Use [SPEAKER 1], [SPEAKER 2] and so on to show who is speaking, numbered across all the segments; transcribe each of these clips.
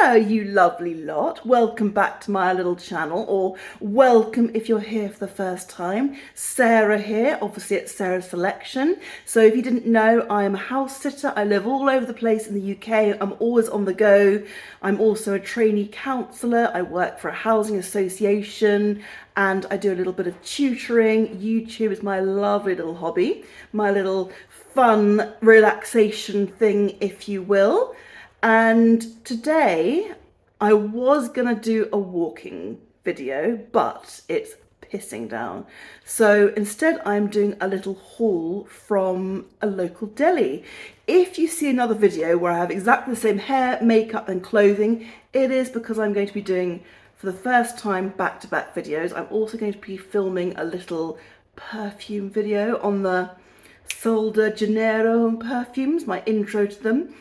[SPEAKER 1] Hello, you lovely lot. Welcome back to my little channel, or welcome if you're here for the first time. Sarah here, obviously it's Sarah's Selection. So if you didn't know, I am a house sitter. I live all over the place in the UK. I'm always on the go. I'm also a trainee counsellor. I work for a housing association and I do a little bit of tutoring. YouTube is my lovely little hobby, my little fun relaxation thing, if you will. And today I was gonna do a walking video, but it's pissing down. So instead I'm doing a little haul from a local deli. If you see another video where I have exactly the same hair, makeup and clothing, it is because I'm going to be doing, for the first time, back-to-back videos. I'm also going to be filming a little perfume video on the Sol de Janeiro perfumes, my intro to them.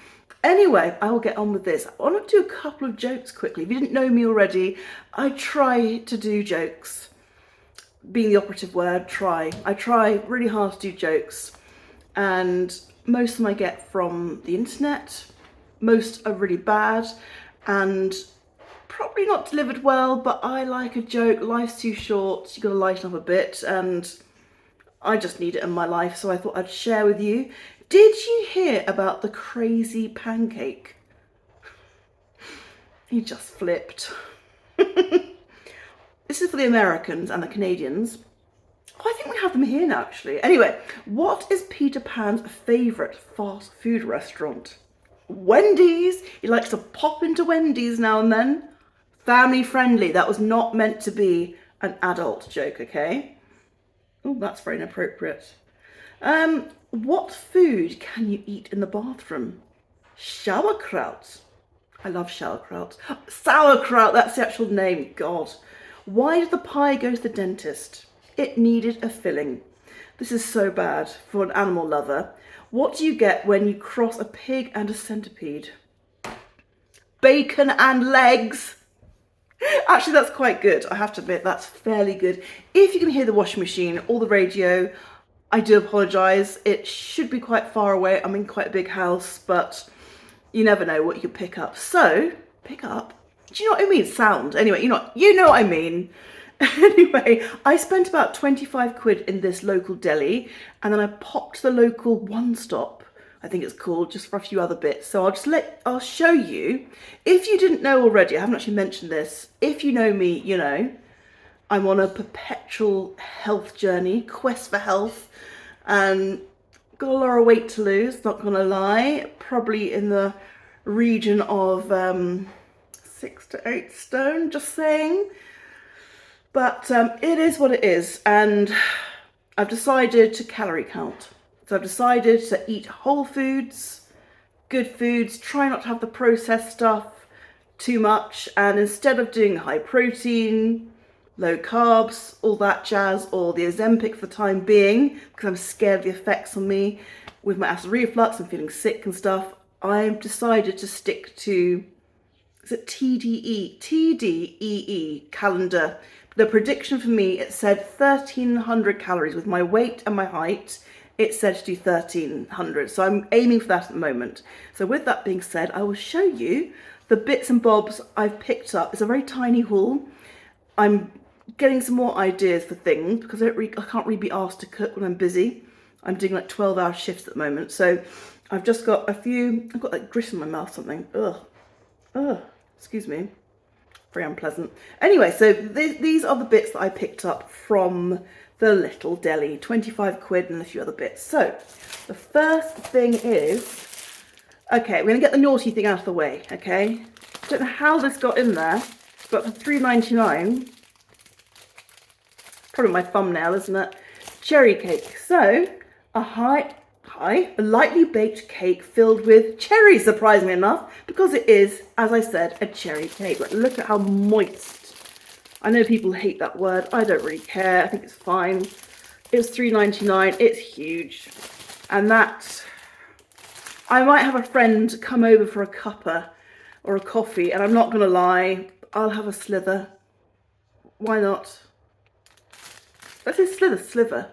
[SPEAKER 1] Anyway, I will get on with this. I want to do a couple of jokes quickly. If you didn't know me already, I try to do jokes. Being the operative word, try. I try really hard to do jokes, and most of them I get from the internet. Most are really bad and probably not delivered well, but I like a joke. Life's too short, you gotta lighten up a bit, and I just need it in my life, so I thought I'd share with you. Did you hear about the crazy pancake? He just flipped. This is for the Americans and the Canadians. Oh, I think we have them here now, actually. Anyway, what is Peter Pan's favourite fast food restaurant? Wendy's. He likes to pop into Wendy's now and then. Family friendly. That was not meant to be an adult joke, okay? Oh, that's very inappropriate. What food can you eat in the bathroom? Sauerkraut. I love sauerkraut. Sauerkraut, that's the actual name. God. Why did the pie go to the dentist? It needed a filling. This is so bad for an animal lover. What do you get when you cross a pig and a centipede? Bacon and legs. Actually, that's quite good. I have to admit, that's fairly good. If you can hear the washing machine or the radio, I do apologise. It should be quite far away. I'm in quite a big house, but you never know what you can pick up. So, pick up. Do you know what I mean? Sound. Anyway, you know what I mean. Anyway, I spent about 25 quid in this local deli, and then I popped to the local One Stop, I think it's called, just for a few other bits. So I'll show you. If you didn't know already, I haven't actually mentioned this. If you know me, you know, I'm on a perpetual health journey, quest for health, and got a lot of weight to lose, not gonna lie. Probably in the region of 6 to 8 stone, just saying. But it is what it is, and I've decided to calorie count. So I've decided to eat whole foods, good foods, try not to have the processed stuff too much, and instead of doing high protein, low carbs, all that jazz, or the Ozempic for the time being, because I'm scared of the effects on me with my acid reflux and feeling sick and stuff, I've decided to stick to, is it TDEE calendar. The prediction for me, it said 1,300 calories. With my weight and my height, it said to do 1,300. So I'm aiming for that at the moment. So with that being said, I will show you the bits and bobs I've picked up. It's a very tiny haul. I'm getting some more ideas for things because I can't really be asked to cook when I'm busy. I'm doing like 12-hour shifts at the moment. So I've just got I've got like grit in my mouth, something. Ugh, excuse me. Very unpleasant. Anyway, so these are the bits that I picked up from the little deli. 25 quid and a few other bits. So the first thing is, okay, we're gonna get the naughty thing out of the way, okay? Don't know how this got in there, but for £3.99, probably my thumbnail, isn't it? Cherry cake. So a lightly baked cake filled with cherries, surprisingly enough, because it is, as I said, a cherry cake. But look at how moist. I know people hate that word. I don't really care. I think it's fine. It was £3.99. It's huge. And that, I might have a friend come over for a cuppa or a coffee, and I'm not going to lie, I'll have a slither. Why not? Let's say sliver.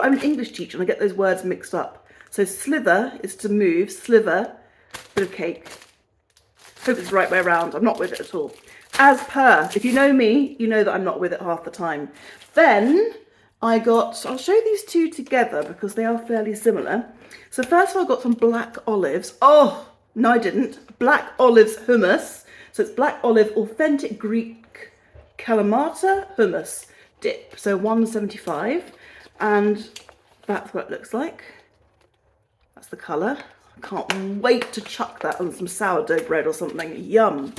[SPEAKER 1] I'm an English teacher and I get those words mixed up. So slither is to move, sliver, bit of cake. hope it's the right way around. I'm not with it at all. As per, if you know me, you know that I'm not with it half the time. Then I'll show these two together because they are fairly similar. So first of all, I got some black olives. Oh, no, I didn't. Black olives hummus. So it's black olive, authentic Greek Kalamata hummus dip. So $1.75. And that's what it looks like. That's the colour. I can't wait to chuck that on some sourdough bread or something. Yum.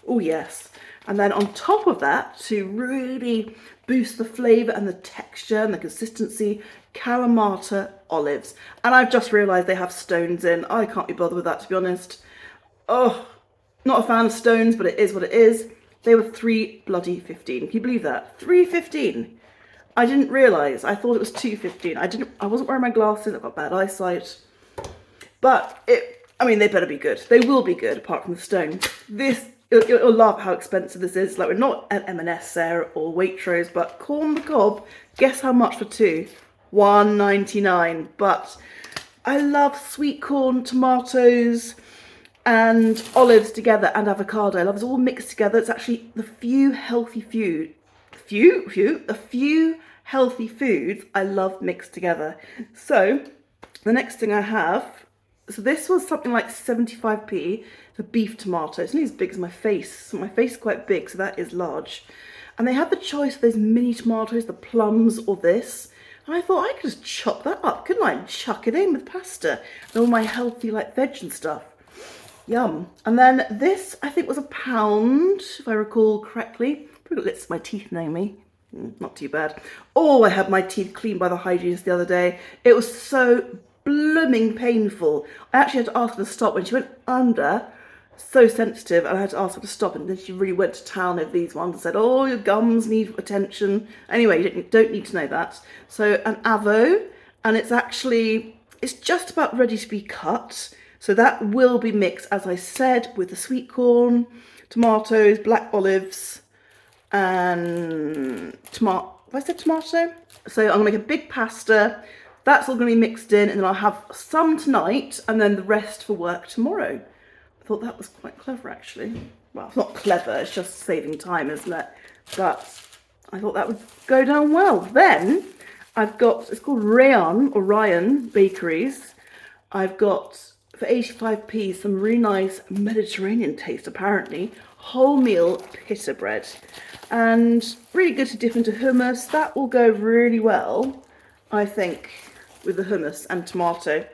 [SPEAKER 1] Oh, yes. And then on top of that, to really boost the flavour and the texture and the consistency, Kalamata olives. And I've just realised they have stones in. I can't be bothered with that, to be honest. Oh, not a fan of stones, but it is what it is. They were $3.15. Can you believe that? $3.15. I didn't realise. I thought it was $2.15. I wasn't wearing my glasses. I've got bad eyesight. But I mean, they better be good. They will be good, apart from the stone. You'll laugh how expensive this is. Like, we're not at M&S there or Waitrose, but corn on the cob, guess how much for two? $1.99. But I love sweet corn, tomatoes, and olives together, and avocado. I love it all mixed together. It's actually the few healthy foods I love mixed together. So the next thing I have, so this was something like 75p for beef tomato. It's only as big as my face. So my face is quite big, so that is large. And they had the choice of those mini tomatoes, the plums, or this. And I thought I could just chop that up, couldn't I? And chuck it in with pasta and all my healthy like veg and stuff. Yum. And then this, I think, was £1, if I recall correctly. Probably got lips of my teeth knowing me. Not too bad. Oh, I had my teeth cleaned by the hygienist the other day. It was so blooming painful. I actually had to ask her to stop when she went under. So sensitive, and I had to ask her to stop, and then she really went to town over these ones and said, oh, your gums need attention. Anyway, you don't need to know that. So an avo, and it's just about ready to be cut. So that will be mixed, as I said, with the sweet corn, tomatoes, black olives, and tomato. Have I said tomato? So I'm gonna make a big pasta. That's all gonna be mixed in, and then I'll have some tonight, and then the rest for work tomorrow. I thought that was quite clever, actually. Well, it's not clever, it's just saving time, isn't it? But I thought that would go down well. Then I've got, it's called Ryan Bakeries. I've got, for 85p, some really nice Mediterranean taste, apparently. Wholemeal pita bread. And really good to dip into hummus. That will go really well, I think, with the hummus and tomato.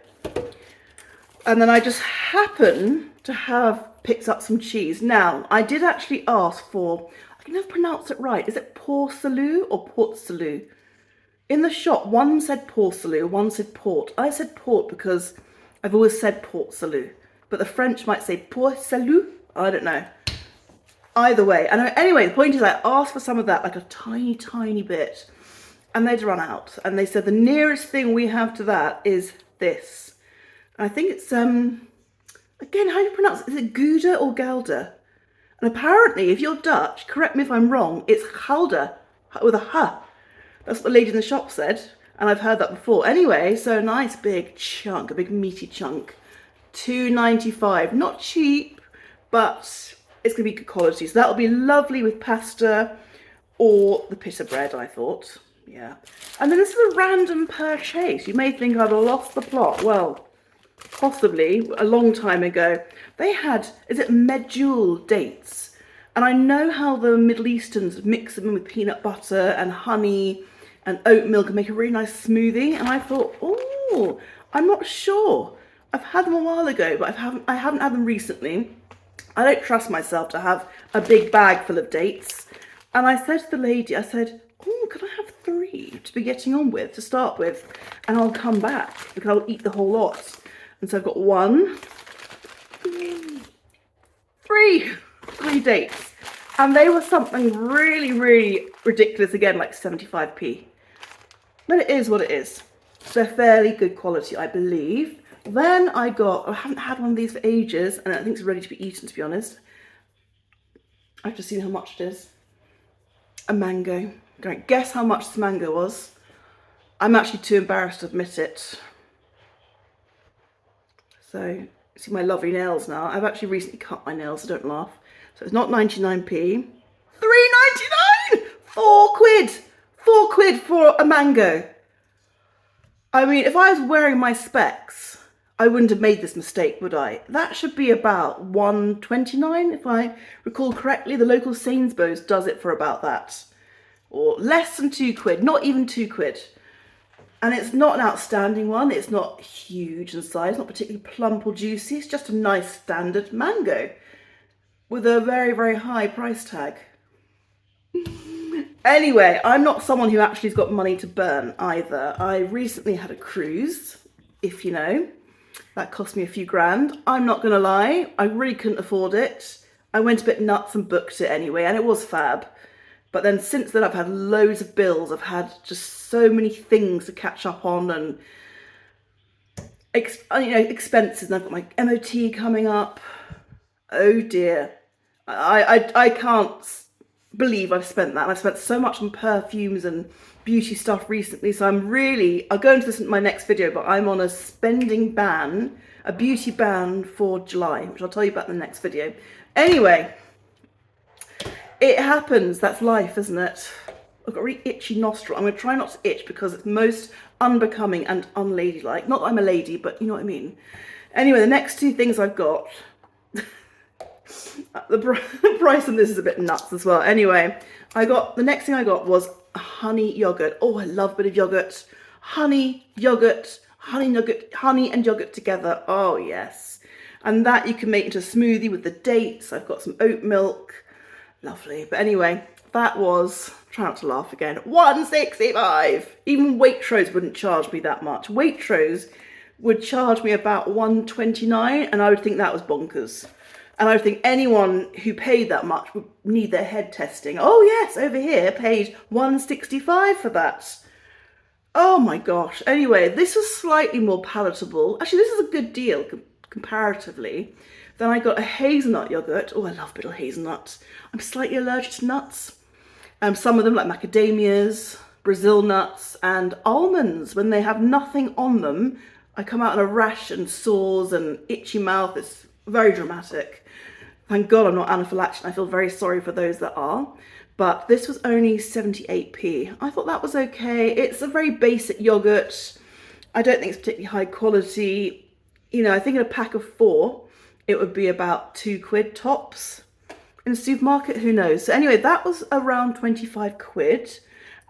[SPEAKER 1] And then I just happen to have picked up some cheese. Now, I did actually ask for, I can never pronounce it right. Is it Port Salut or Port Salut? In the shop, one said Port Salut, one said Port. I said Port because I've always said Port Salut, but the French might say Port Salut. I don't know. Either way. And anyway, the point is I asked for some of that, like a tiny, tiny bit, and they'd run out. And they said the nearest thing we have to that is this. And I think it's, again, how do you pronounce it? Is it Gouda or Gouda? And apparently, if you're Dutch, correct me if I'm wrong, it's Gouda, with a H. That's what the lady in the shop said. And I've heard that before. Anyway, so a nice big chunk, a big meaty chunk. $2.95. Not cheap, but it's going to be good quality. So that'll be lovely with pasta or the pita bread, I thought. Yeah. And then this is a random purchase. You may think I've lost the plot. Well, possibly a long time ago. They had, is it medjool dates? And I know how the Middle Easterns mix them with peanut butter and honey and oat milk and make a really nice smoothie. And I thought, oh, I'm not sure. I've had them a while ago, but I haven't had them recently. I don't trust myself to have a big bag full of dates. And I said to the lady, I said, oh, could I have 3 to be getting on with, to start with? And I'll come back because I'll eat the whole lot. And so I've got 1, 3 dates. And they were something really, really ridiculous, again, like 75p. But it is what it is. They're fairly good quality, I believe. Then I haven't had one of these for ages, and I think it's ready to be eaten, to be honest. I've just seen how much it is. A mango. Great. Guess how much this mango was? I'm actually too embarrassed to admit it. So See my lovely nails now. I've actually recently cut my nails, so don't laugh. So it's not 99p. 3.99! 4 quid! 4 quid for a mango. I mean, if I was wearing my specs, I wouldn't have made this mistake, would I? That should be about 1.29, if I recall correctly. The local Sainsbury's does it for about that. Or less than 2 quid, not even 2 quid. And it's not an outstanding one. It's not huge in size, not particularly plump or juicy. It's just a nice standard mango with a very, very high price tag. Anyway, I'm not someone who actually has got money to burn either. I recently had a cruise, if you know. That cost me a few grand. I'm not going to lie, I really couldn't afford it. I went a bit nuts and booked it anyway, and it was fab. But then since then I've had loads of bills. I've had just so many things to catch up on, and expenses. And I've got my MOT coming up. Oh dear. I can't believe I've spent that. And I've spent so much on perfumes and beauty stuff recently. So I'll go into this in my next video, but I'm on a spending ban, a beauty ban for July, which I'll tell you about in the next video. Anyway, it happens. That's life, isn't it? I've got a really itchy nostril. I'm going to try not to itch because it's most unbecoming and unladylike. Not that I'm a lady, but you know what I mean. Anyway, the next two things I've got, the price on this is a bit nuts as well. Anyway, the next thing I got was honey yogurt. Oh, I love a bit of yogurt. Honey, yogurt, honey nugget, honey and yogurt together. Oh, yes. And that you can make into a smoothie with the dates. I've got some oat milk. Lovely. But anyway, that was, try not to laugh again, £1.65. Even Waitrose wouldn't charge me that much. Waitrose would charge me about £1.29, and I would think that was bonkers. And I would think anyone who paid that much would need their head testing. Oh yes, over here paid £1.65 for that. Oh my gosh. Anyway, this was slightly more palatable. Actually, this is a good deal comparatively. Then I got a hazelnut yogurt. Oh, I love a bit of hazelnuts. I'm slightly allergic to nuts. Some of them, like macadamias, Brazil nuts, and almonds, when they have nothing on them, I come out in a rash and sores and itchy mouth. It's very dramatic. Thank God I'm not anaphylactic. I feel very sorry for those that are. But this was only 78p. I thought that was okay. It's a very basic yogurt. I don't think it's particularly high quality. You know, I think in a pack of 4, it would be about 2 quid tops. In a supermarket, who knows? So anyway, that was around 25 quid.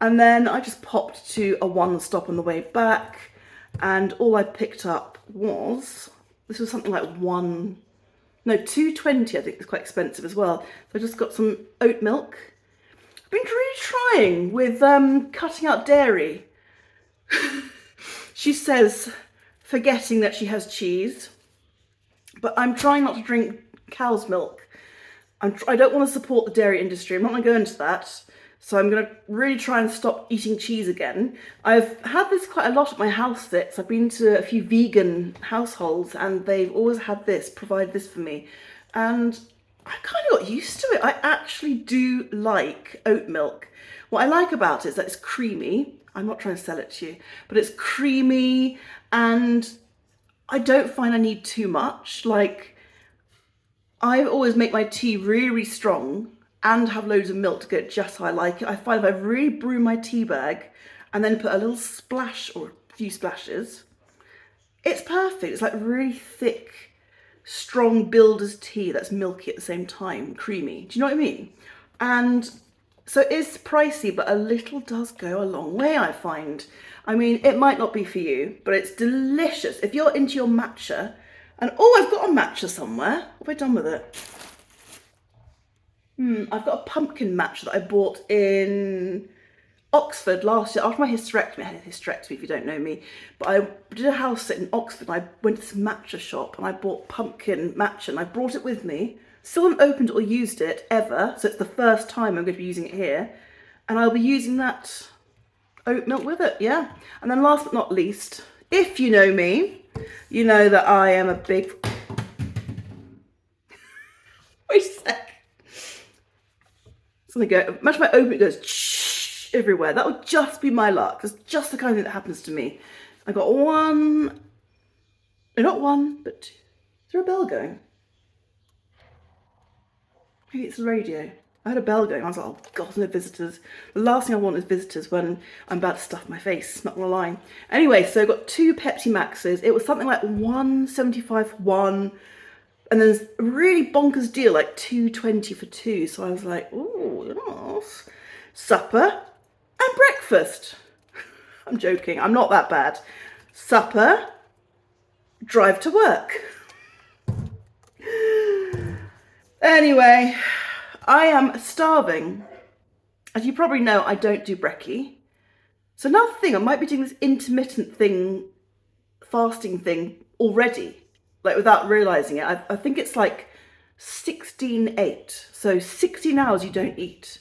[SPEAKER 1] And then I just popped to a one stop on the way back. And all I picked up was, this was something like 2.20, I think it's quite expensive as well. So I just got some oat milk. I've been really trying with cutting out dairy. She says, forgetting that she has cheese. But I'm trying not to drink cow's milk. I don't want to support the dairy industry. I'm not going to go into that. So I'm going to really try and stop eating cheese again. I've had this quite a lot at my house sits. I've been to a few vegan households and they've always had this, provided this for me. And I kind of got used to it. I actually do like oat milk. What I like about it is that it's creamy. I'm not trying to sell it to you, but it's creamy and I don't find I need too much. Like, I always make my tea really, really strong and have loads of milk to get just how I like it. I find if I really brew my tea bag and then put a little splash or a few splashes, it's perfect. It's like really thick, strong builder's tea that's milky at the same time, creamy. Do you know what I mean? And so it's pricey, but a little does go a long way, I find. I mean, it might not be for you, but it's delicious. If you're into your matcha, and oh, I've got a matcha somewhere. What have I done with it? I've got a pumpkin matcha that I bought in Oxford last year. After my hysterectomy, I had a hysterectomy if you don't know me, but I did a house sit in Oxford and I went to this matcha shop and I bought pumpkin matcha and I brought it with me. Still haven't opened or used it ever, so it's the first time I'm going to be using it here. And I'll be using that oat milk with it, yeah. And then last but not least, if you know me, you know that I am a big... Wait a sec. Something go. Imagine my oat milk goes everywhere. That would just be my luck. It's just the kind of thing that happens to me. I got one, no, not one, but two. Is there a bell going? Maybe it's the radio. I had a bell going. I was like, oh God, no visitors. The last thing I want is visitors when I'm about to stuff my face, not gonna lie. Anyway, so I got 2 Pepsi Maxes. It was something like 1.75 for one. And then there's a really bonkers deal, like 2.20 for 2. So I was like, oh, yes. Supper and breakfast. I'm joking. I'm not that bad. Supper, drive to work. Anyway, I am starving. As you probably know, I don't do brekkie. So another thing, I might be doing this intermittent thing, fasting thing already, like without realising it. I think it's like 16-8. So 16 hours you don't eat.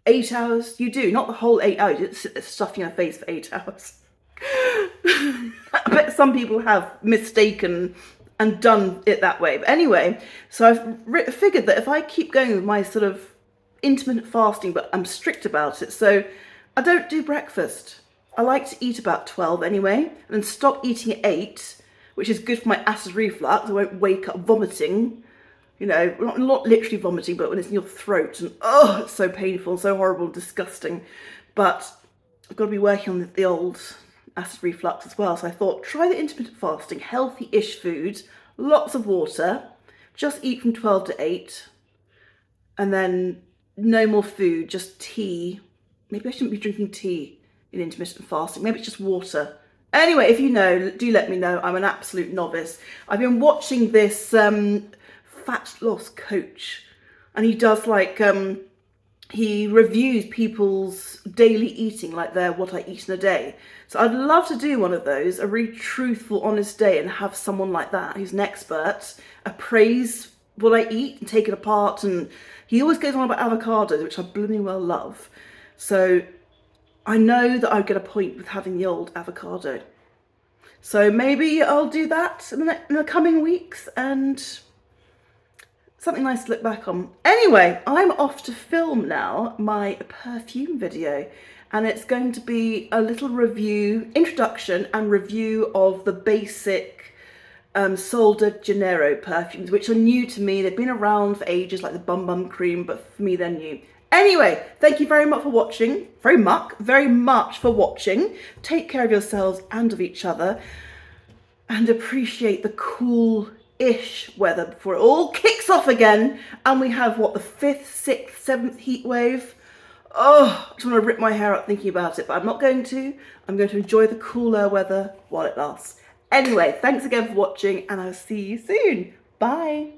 [SPEAKER 1] 8 hours you do, not the whole 8 hours. You sit there stuffing your face for 8 hours. I bet some people have mistaken and done it that way. But anyway, so I've figured that if I keep going with my sort of intermittent fasting, but I'm strict about it, so I don't do breakfast. I like to eat about 12 anyway, and then stop eating at 8, which is good for my acid reflux. I won't wake up vomiting, you know, not literally vomiting, but when it's in your throat, and oh, it's so painful, so horrible, disgusting. But I've got to be working on the old acid reflux as well. So I thought, try the intermittent fasting, healthy-ish food, lots of water, just eat from 12 to 8, and then no more food, just tea. Maybe I shouldn't be drinking tea in intermittent fasting. Maybe it's just water. Anyway, if you know, do let me know. I'm an absolute novice. I've been watching this fat loss coach, and he does like, he reviews people's daily eating, like their what I eat in a day. So I'd love to do one of those, a really truthful, honest day, and have someone like that who's an expert appraise what I eat and take it apart. And he always goes on about avocados, which I blooming well love. So I know that I'd get a point with having the old avocado. So maybe I'll do that in the coming weeks, and something nice to look back on. Anyway, I'm off to film now my perfume video, and it's going to be a little review, introduction and review of the basic Sol de Janeiro perfumes, which are new to me. They've been around for ages, like the Bum Bum Cream, but for me they're new. Anyway, thank you very much for watching. Very much for watching. Take care of yourselves and of each other, and appreciate the cool-ish weather before it all kicks off again, and we have, what, the 5th, 6th, 7th heat wave? Oh, I just want to rip my hair out thinking about it, but I'm not going to. I'm going to enjoy the cooler weather while it lasts. Anyway, thanks again for watching, and I'll see you soon. Bye.